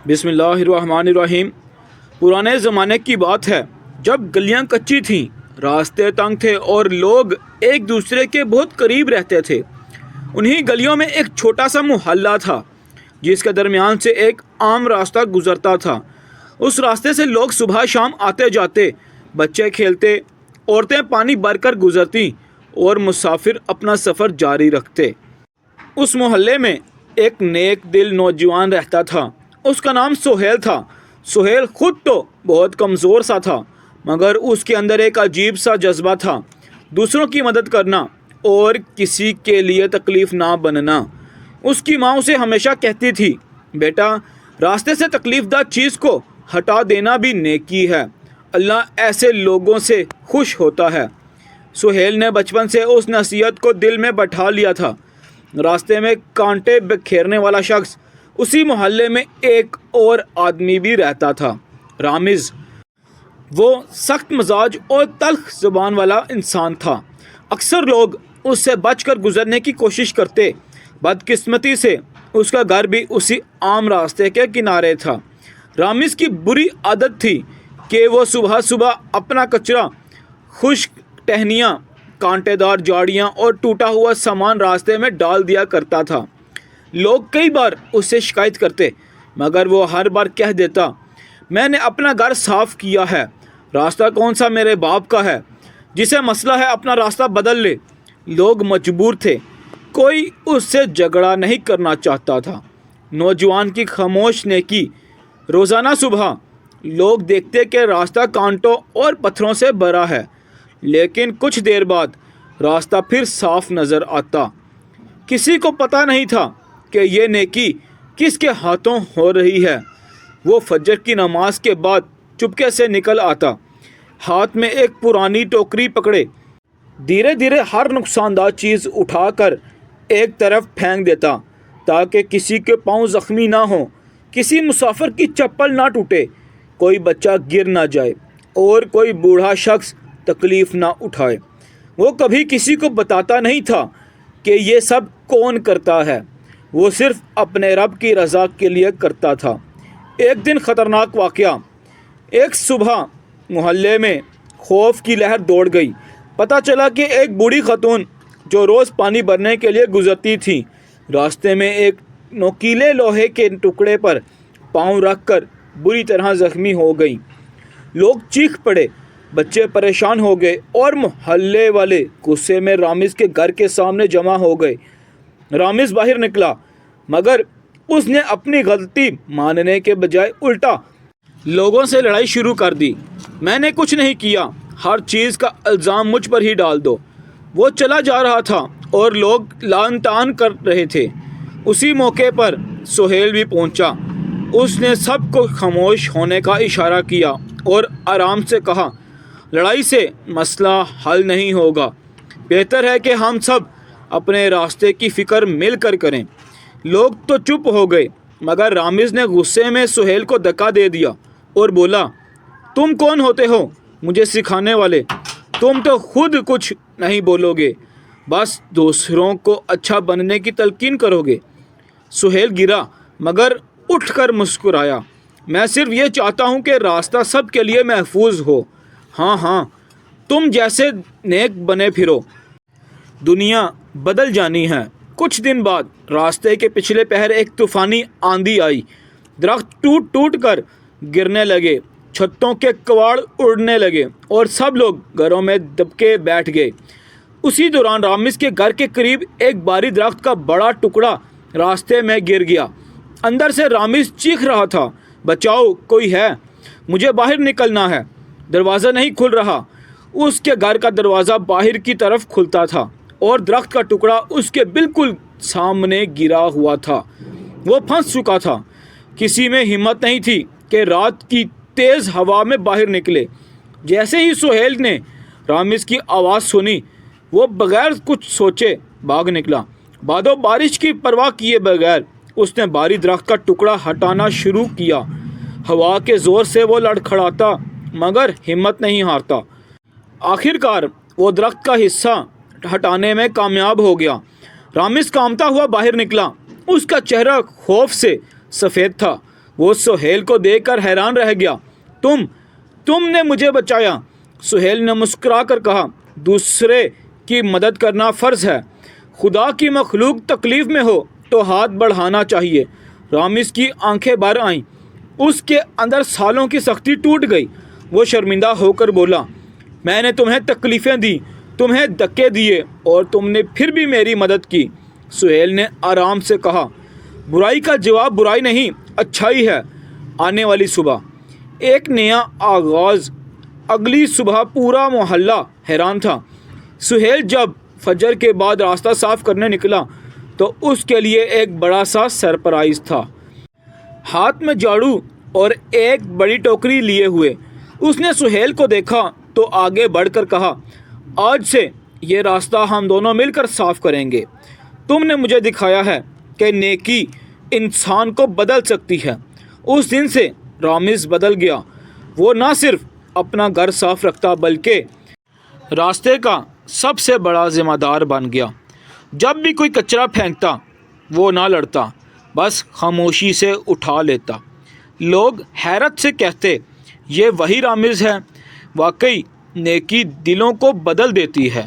بسم اللہ الرحمن الرحیم۔ پرانے زمانے کی بات ہے جب گلیاں کچی تھیں، راستے تنگ تھے اور لوگ ایک دوسرے کے بہت قریب رہتے تھے۔ انہی گلیوں میں ایک چھوٹا سا محلہ تھا جس کے درمیان سے ایک عام راستہ گزرتا تھا۔ اس راستے سے لوگ صبح شام آتے جاتے، بچے کھیلتے، عورتیں پانی بھر کر گزرتی اور مسافر اپنا سفر جاری رکھتے۔ اس محلے میں ایک نیک دل نوجوان رہتا تھا۔ اس کا نام سہیل تھا۔ سہیل خود تو بہت کمزور سا تھا، مگر اس کے اندر ایک عجیب سا جذبہ تھا، دوسروں کی مدد کرنا اور کسی کے لیے تکلیف نہ بننا۔ اس کی ماں اسے ہمیشہ کہتی تھی، بیٹا، راستے سے تکلیف دہ چیز کو ہٹا دینا بھی نیکی ہے، اللہ ایسے لوگوں سے خوش ہوتا ہے۔ سہیل نے بچپن سے اس نصیحت کو دل میں بٹھا لیا تھا۔ راستے میں کانٹے بکھیرنے والا شخص اسی محلے میں ایک اور آدمی بھی رہتا تھا، رامز۔ وہ سخت مزاج اور تلخ زبان والا انسان تھا۔ اکثر لوگ اس سے بچ کر گزرنے کی کوشش کرتے۔ بدقسمتی سے اس کا گھر بھی اسی عام راستے کے کنارے تھا۔ رامز کی بری عادت تھی کہ وہ صبح صبح اپنا کچرا، خشک ٹہنیاں، کانٹے دار جھاڑیاں اور ٹوٹا ہوا سامان راستے میں ڈال دیا کرتا تھا۔ لوگ کئی بار اس سے شکایت کرتے، مگر وہ ہر بار کہہ دیتا، میں نے اپنا گھر صاف کیا ہے، راستہ کون سا میرے باپ کا ہے، جسے مسئلہ ہے اپنا راستہ بدل لے۔ لوگ مجبور تھے، کوئی اس سے جھگڑا نہیں کرنا چاہتا تھا۔ نوجوان کی خاموش نیکی۔ روزانہ صبح لوگ دیکھتے کہ راستہ کانٹوں اور پتھروں سے بھرا ہے، لیکن کچھ دیر بعد راستہ پھر صاف نظر آتا۔ کسی کو پتہ نہیں تھا کہ یہ نیکی کس کے ہاتھوں ہو رہی ہے۔ وہ فجر کی نماز کے بعد چپکے سے نکل آتا، ہاتھ میں ایک پرانی ٹوکری پکڑے، دھیرے دھیرے ہر نقصان دہ چیز اٹھا کر ایک طرف پھینک دیتا تاکہ کسی کے پاؤں زخمی نہ ہوں، کسی مسافر کی چپل نہ ٹوٹے، کوئی بچہ گر نہ جائے اور کوئی بوڑھا شخص تکلیف نہ اٹھائے۔ وہ کبھی کسی کو بتاتا نہیں تھا کہ یہ سب کون کرتا ہے، وہ صرف اپنے رب کی رضا کے لیے کرتا تھا۔ ایک دن خطرناک واقعہ۔ ایک صبح محلے میں خوف کی لہر دوڑ گئی۔ پتہ چلا کہ ایک بوڑھی خاتون جو روز پانی بھرنے کے لیے گزرتی تھی، راستے میں ایک نوکیلے لوہے کے ٹکڑے پر پاؤں رکھ کر بری طرح زخمی ہو گئی۔ لوگ چیخ پڑے، بچے پریشان ہو گئے اور محلے والے غصے میں رامز کے گھر کے سامنے جمع ہو گئے۔ رامز باہر نکلا، مگر اس نے اپنی غلطی ماننے کے بجائے الٹا لوگوں سے لڑائی شروع کر دی۔ میں نے کچھ نہیں کیا، ہر چیز کا الزام مجھ پر ہی ڈال دو۔ وہ چلا جا رہا تھا اور لوگ لعن طعن کر رہے تھے۔ اسی موقع پر سہیل بھی پہنچا۔ اس نے سب کو خاموش ہونے کا اشارہ کیا اور آرام سے کہا، لڑائی سے مسئلہ حل نہیں ہوگا، بہتر ہے کہ ہم سب اپنے راستے کی فکر مل کر کریں۔ لوگ تو چپ ہو گئے، مگر رامز نے غصے میں سہیل کو دھکا دے دیا اور بولا، تم کون ہوتے ہو مجھے سکھانے والے؟ تم تو خود کچھ نہیں بولو گے، بس دوسروں کو اچھا بننے کی تلقین کرو گے۔ سہیل گرا مگر اٹھ کر مسکرایا، میں صرف یہ چاہتا ہوں کہ راستہ سب کے لیے محفوظ ہو۔ ہاں ہاں، تم جیسے نیک بنے پھرو، دنیا بدل جانی ہے۔ کچھ دن بعد راستے کے پچھلے پہر ایک طوفانی آندھی آئی، درخت ٹوٹ ٹوٹ کر گرنے لگے، چھتوں کے کواڑ اڑنے لگے اور سب لوگ گھروں میں دبکے بیٹھ گئے۔ اسی دوران رامز کے گھر کے قریب ایک بھاری درخت کا بڑا ٹکڑا راستے میں گر گیا۔ اندر سے رامز چیخ رہا تھا، بچاؤ، کوئی ہے، مجھے باہر نکلنا ہے۔ دروازہ نہیں کھل رہا۔ اس کے گھر کا دروازہ باہر کی طرف کھلتا تھا اور درخت کا ٹکڑا اس کے بالکل سامنے گرا ہوا تھا۔ وہ پھنس چکا تھا۔ کسی میں ہمت نہیں تھی کہ رات کی تیز ہوا میں باہر نکلے۔ جیسے ہی سہیل نے رامز کی آواز سنی، وہ بغیر کچھ سوچے بھاگ نکلا۔ باد و بارش کی پرواہ کیے بغیر اس نے بھاری درخت کا ٹکڑا ہٹانا شروع کیا۔ ہوا کے زور سے وہ لڑکھڑاتا مگر ہمت نہیں ہارتا۔ آخر کار وہ درخت کا حصہ ہٹانے میں کامیاب ہو گیا۔ رامز کانپتا ہوا باہر نکلا۔ اس کا چہرہ خوف سے سفید تھا۔ وہ سہیل کو دیکھ کر حیران رہ گیا۔ تم نے مجھے بچایا۔ سہیل نے مسکرا کر کہا، دوسرے کی مدد کرنا فرض ہے۔ خدا کی مخلوق تکلیف میں ہو تو ہاتھ بڑھانا چاہیے۔ رامز کی آنکھیں بھر آئیں، اس کے اندر سالوں کی سختی ٹوٹ گئی۔ وہ شرمندہ ہو کر بولا، میں نے تمہیں تکلیفیں دی، تمہیں دھکے دیے اور تم نے پھر بھی میری مدد کی۔ سہیل نے آرام سے کہا، برائی کا جواب برائی نہیں، اچھائی ہے۔ آنے والی صبح ایک نیا آغاز۔ اگلی صبح پورا محلہ حیران تھا۔ سہیل جب فجر کے بعد راستہ صاف کرنے نکلا تو اس کے لیے ایک بڑا سا سرپرائز تھا۔ ہاتھ میں جھاڑو اور ایک بڑی ٹوکری لیے ہوئے اس نے سہیل کو دیکھا تو آگے بڑھ کر کہا، آج سے یہ راستہ ہم دونوں مل کر صاف کریں گے۔ تم نے مجھے دکھایا ہے کہ نیکی انسان کو بدل سکتی ہے۔ اس دن سے رامز بدل گیا۔ وہ نہ صرف اپنا گھر صاف رکھتا بلکہ راستے کا سب سے بڑا ذمہ دار بن گیا۔ جب بھی کوئی کچرا پھینکتا وہ نہ لڑتا، بس خاموشی سے اٹھا لیتا۔ لوگ حیرت سے کہتے، یہ وہی رامز ہے۔ واقعی نیکی دلوں کو بدل دیتی ہے۔